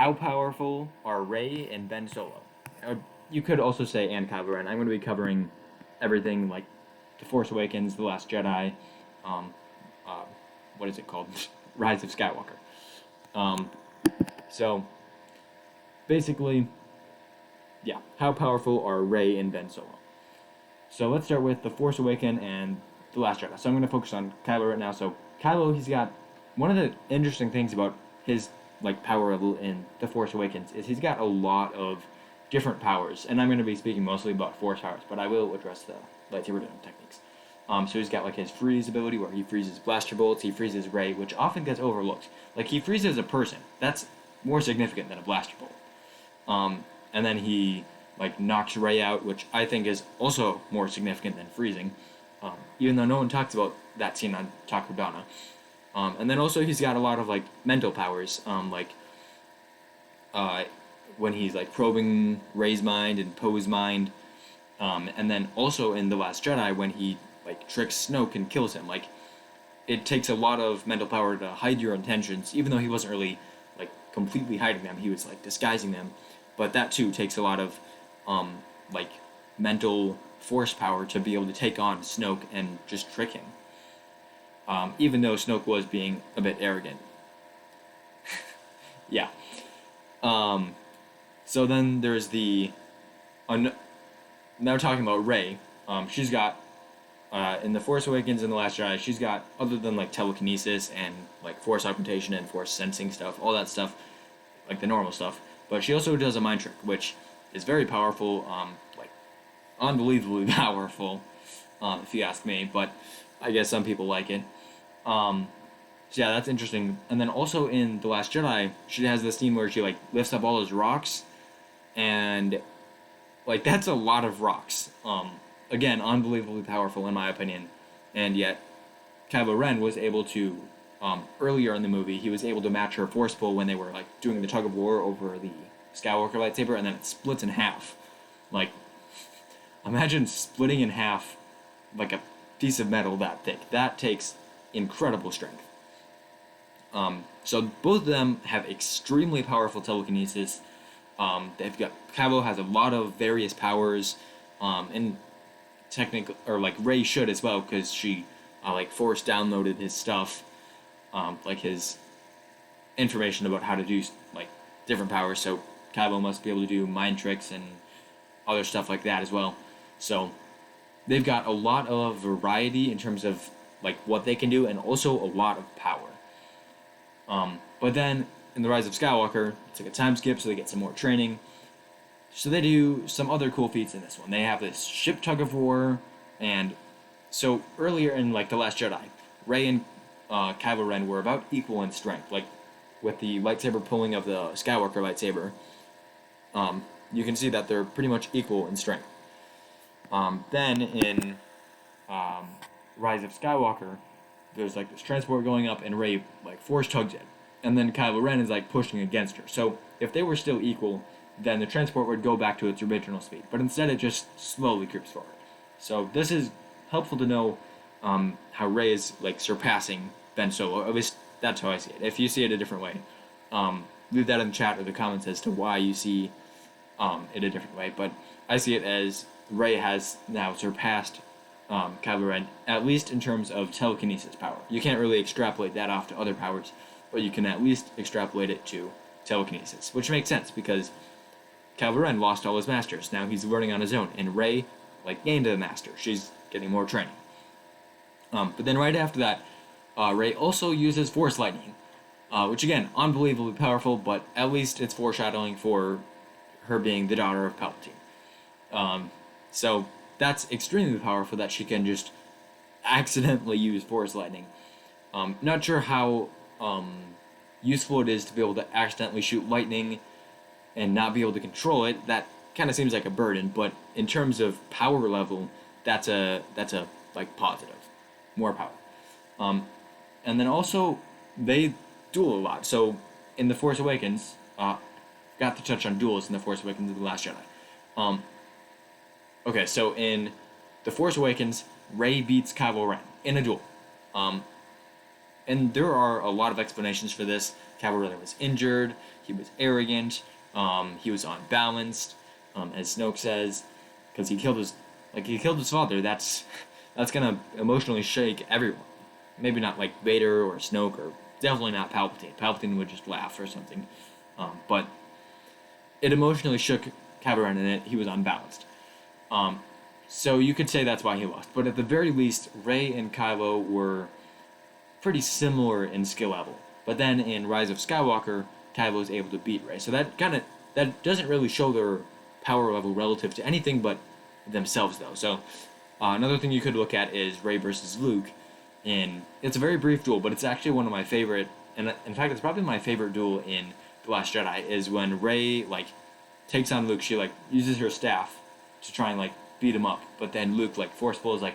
how powerful are Rey and Ben Solo? Uh, you could also say and Kylo Ren. I'm going to be covering everything like The Force Awakens, The Last Jedi, um, uh, what is it called? Rise of Skywalker. Um, so basically, yeah, how powerful are Rey and Ben Solo? So let's start with The Force Awakens and The Last Jedi. So I'm going to focus on Kylo right now. So Kylo, he's got one of the interesting things about his like power level in The Force Awakens is he's got a lot of different powers, and I'm going to be speaking mostly about Force powers, but I will address the lightsaber techniques. So he's got like his freeze ability where he freezes blaster bolts, he freezes Rey, which often gets overlooked. Like he freezes a person. That's more significant than a blaster bolt. And then he like knocks Rey out, which I think is also more significant than freezing, even though no one talks about that scene on Takodana. And then also he's got a lot of like mental powers, uh, when he's like probing Rey's mind and Poe's mind, and then also in The Last Jedi when he like tricks Snoke and kills him. Like it takes a lot of mental power to hide your intentions, even though he wasn't really like completely hiding them. He was like disguising them, but that too takes a lot of um, like mental force power to be able to take on Snoke and just trick him. Even though Snoke was being a bit arrogant. Yeah. Um, so then there's now talking about Rey. She's got in the Force Awakens and the Last Jedi. She's got other than like telekinesis and like force augmentation and force sensing stuff, all that stuff, like the normal stuff. But she also does a mind trick, which is very powerful, like unbelievably powerful, if you ask me. But I guess some people like it. So yeah, that's interesting. And then also in The Last Jedi, she has this scene where she like lifts up all those rocks, and like that's a lot of rocks. Again, unbelievably powerful in my opinion, and yet Kylo Ren was able to earlier in the movie he was able to match her force pull when they were like doing the tug of war over the Skywalker lightsaber, and then it splits in half. Like, imagine splitting in half like a piece of metal that thick. That takes incredible strength. So both of them have extremely powerful telekinesis. They've got Kylo has a lot of various powers, and technically, or like Rey should as well, because she like force downloaded his stuff, like his information about how to do like different powers. So Kylo must be able to do mind tricks and other stuff like that as well. So they've got a lot of variety in terms of like what they can do, and also a lot of power. But then in The Rise of Skywalker, it's like a time skip, so they get some more training. So they do some other cool feats in this one. They have this ship tug of war, and so earlier in like The Last Jedi, Rey and Kylo Ren were about equal in strength. Like with the lightsaber pulling of the Skywalker lightsaber, you can see that they're pretty much equal in strength. Then in Rise of Skywalker, there's like this transport going up, and Rey like force tugs it, and then Kylo Ren is like pushing against her. So if they were still equal, then the transport would go back to its original speed. But instead, it just slowly creeps forward. So this is helpful to know how Rey is like surpassing Ben Solo. At least that's how I see it. If you see it a different way, leave that in the chat or the comments as to why you see it a different way. But I see it as Rey has now surpassed Kylo Ren, at least in terms of telekinesis power. You can't really extrapolate that off to other powers, but you can at least extrapolate it to telekinesis, which makes sense because Kylo Ren lost all his masters. Now he's learning on his own, and Rey like gained a master. She's getting more training. But then right after that, Rey also uses Force Lightning, which again, unbelievably powerful, but at least it's foreshadowing for her being the daughter of Palpatine. So that's extremely powerful that she can just accidentally use Force Lightning. Not sure how useful it is to be able to accidentally shoot lightning and not be able to control it. That kind of seems like a burden, but in terms of power level, that's a like positive, more power. And then also they duel a lot. So in The Force Awakens, got to touch on duels in The Force Awakens and The Last Jedi. Okay, so in The Force Awakens, Rey beats Kylo Ren in a duel. and there are a lot of explanations for this. Kylo Ren was injured. He was arrogant. He was unbalanced, as Snoke says, because he killed his father. That's gonna emotionally shake everyone. Maybe not like Vader or Snoke, or definitely not Palpatine. Palpatine would just laugh or something. But it emotionally shook Kylo Ren, and he was unbalanced. So you could say that's why he lost. But at the very least, Rey and Kylo were pretty similar in skill level. But then in Rise of Skywalker, Kylo was able to beat Rey. So that doesn't really show their power level relative to anything but themselves, though. So another thing you could look at is Rey versus Luke. And it's a very brief duel, but it's actually one of my favorite. And in fact, it's probably my favorite duel in The Last Jedi. Is when Rey takes on Luke. She uses her staff to try and beat him up, but then Luke force pulls I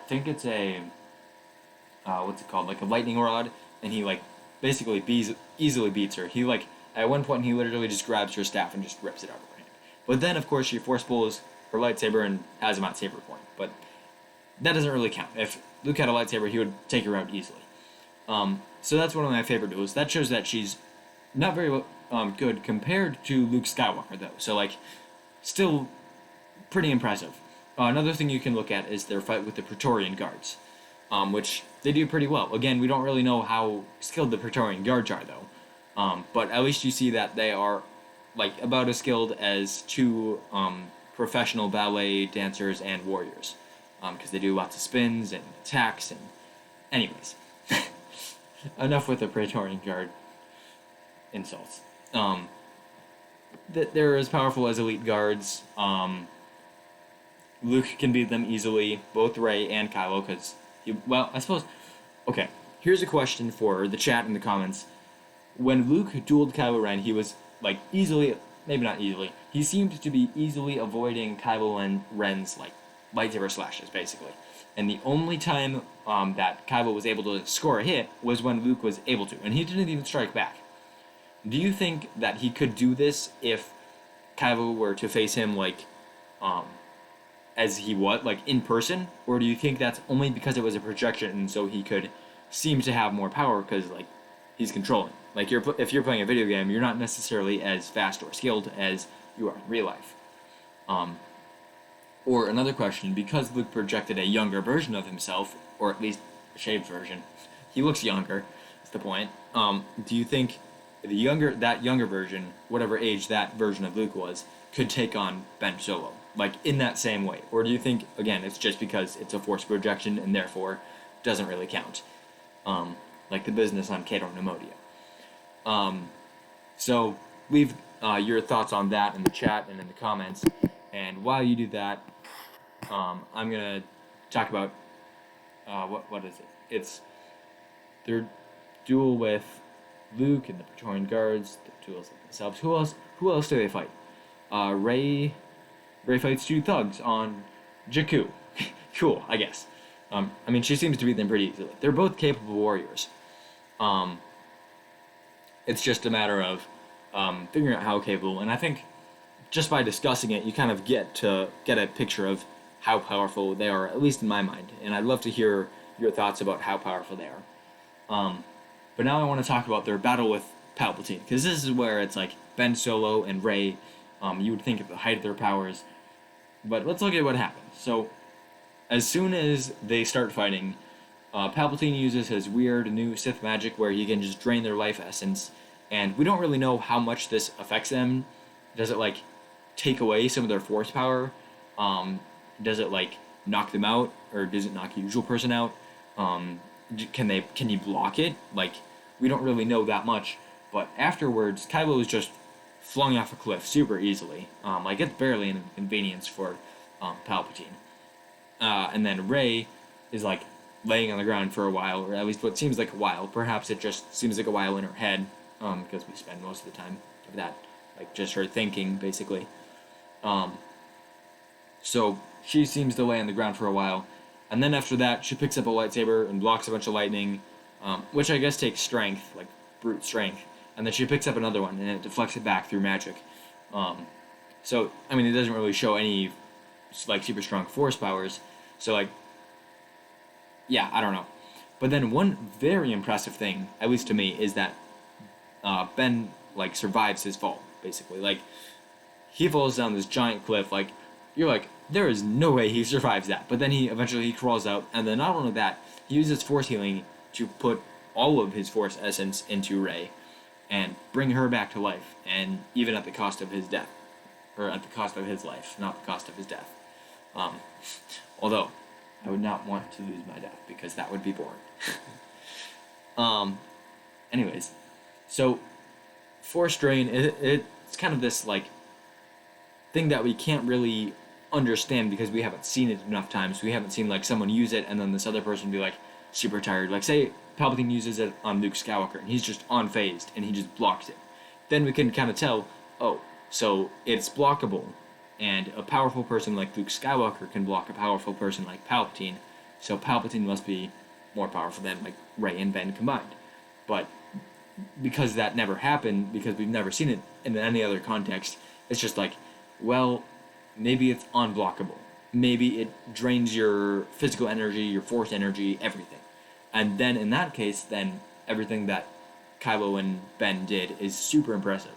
think it's a what's it called, a lightning rod, and he basically easily beats her. He at one point he literally just grabs her staff and just rips it out of her hand. But then of course she force pulls her lightsaber and has him at saber point. But that doesn't really count. If Luke had a lightsaber, he would take her out easily. So that's one of my favorite duels. That shows that she's not very good compared to Luke Skywalker, though. So still pretty impressive. Another thing you can look at is their fight with the Praetorian Guards, which they do pretty well. Again, we don't really know how skilled the Praetorian Guards are, though. But at least you see that they are about as skilled as two professional ballet dancers and warriors, because they do lots of spins and attacks. And anyways, enough with the Praetorian Guard insults. They're as powerful as elite guards. Luke can beat them easily, both Rey and Kylo, because I suppose. Okay, here's a question for the chat in the comments. When Luke dueled Kylo Ren, he was easily, maybe not easily, he seemed to be easily avoiding Kylo Ren's lightsaber slashes, basically. And the only time that Kylo was able to score a hit was when Luke was able to, and he didn't even strike back. Do you think that he could do this if Kylo were to face him as he was, in person? Or do you think that's only because it was a projection and so he could seem to have more power because he's controlling? If you're playing a video game, you're not necessarily as fast or skilled as you are in real life. Or another question, because Luke projected a younger version of himself, or at least a shaved version, he looks younger, that's the point. Do you think that younger version, whatever age that version of Luke was, could take on Ben Solo, in that same way? Or do you think, again, it's just because it's a force projection and therefore doesn't really count? The business on Cato Nemodia. So leave your thoughts on that in the chat and in the comments. And while you do that, I'm gonna talk about what is it? It's their duel with Luke and the Praetorian Guards. The duels themselves. Who else do they fight? Rey fights two thugs on Jakku. Cool, I guess. She seems to beat them pretty easily. They're both capable warriors. It's just a matter of figuring out how capable, and I think just by discussing it, you kind of get a picture of how powerful they are, at least in my mind. And I'd love to hear your thoughts about how powerful they are. But now I want to talk about their battle with Palpatine, because this is where it's Ben Solo and Rey. You would think at the height of their powers, but let's look at what happens. So, as soon as they start fighting, Palpatine uses his weird new Sith magic where he can just drain their life essence, and we don't really know how much this affects them. Does it take away some of their force power? Does it knock them out, or does it knock a usual person out? Can you block it? We don't really know that much. But afterwards, Kylo is just flung off a cliff super easily. It's barely an inconvenience for Palpatine. And then Rey is laying on the ground for a while, or at least what seems like a while. Perhaps it just seems like a while in her head, because we spend most of the time of that, just her thinking, basically. So she seems to lay on the ground for a while, and then after that, she picks up a lightsaber and blocks a bunch of lightning, which I guess takes strength, brute strength, and then she picks up another one, and it deflects it back through magic. So, it doesn't really show any, super strong force powers, so, yeah, I don't know. But then one very impressive thing, at least to me, is that Ben like survives his fall. Basically, like he falls down this giant cliff. Like you're like, there is no way he survives that. But then he eventually he crawls out, and then not only that, he uses force healing to put all of his force essence into Rey, and bring her back to life, and even at the cost of his death, or at the cost of his life, not the cost of his death. Although I would not want to lose my death because that would be boring. Anyways, so force drain, it's kind of this like thing that we can't really understand because we haven't seen it enough times. We haven't seen like someone use it and then this other person be like super tired. Like say Palpatine uses it on Luke Skywalker and he's just unfazed and he just blocks it. Then we can kind of tell, oh, so it's blockable, and a powerful person like Luke Skywalker can block a powerful person like Palpatine. So Palpatine must be more powerful than like Rey and Ben combined. But because that never happened, because we've never seen it in any other context, it's just like, well, maybe it's unblockable. Maybe it drains your physical energy, your force energy, everything. And then in that case, then everything that Kylo and Ben did is super impressive.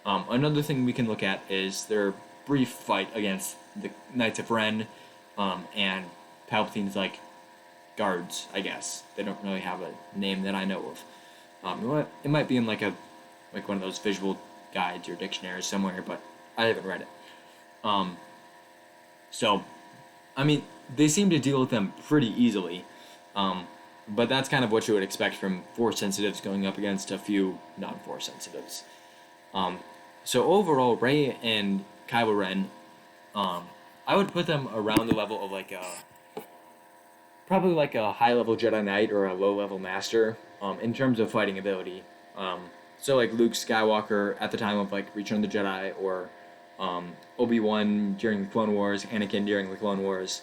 Another thing we can look at is their brief fight against the Knights of Ren, and Palpatine's like guards, I guess. They don't really have a name that I know of. It might be in like one of those visual guides or dictionaries somewhere, but I haven't read it. So, I mean, they seem to deal with them pretty easily, but that's kind of what you would expect from Force sensitives going up against a few non-Force sensitives. So overall, Rey and Kylo Ren, I would put them around the level of like probably like a high-level Jedi Knight or a low-level Master, in terms of fighting ability. So like Luke Skywalker at the time of like Return of the Jedi, or Obi-Wan during the Clone Wars, Anakin during the Clone Wars,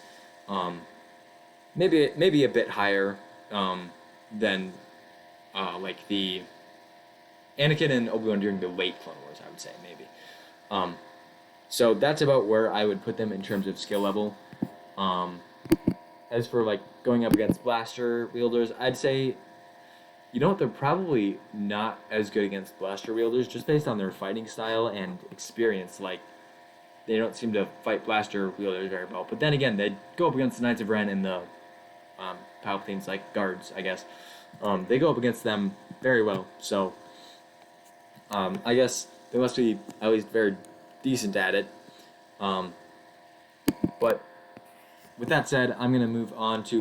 maybe a bit higher than like the Anakin and Obi-Wan during the late Clone Wars, I would say, maybe. So that's about where I would put them in terms of skill level. As for like going up against blaster wielders, I'd say, you know what, they're probably not as good against blaster wielders just based on their fighting style and experience. Like, they don't seem to fight blaster wielders very well. But then again, they go up against the Knights of Ren and the Palpatine's like guards, I guess. They go up against them very well. So I guess they must be at least very decent at it. But with that said, I'm going to move on to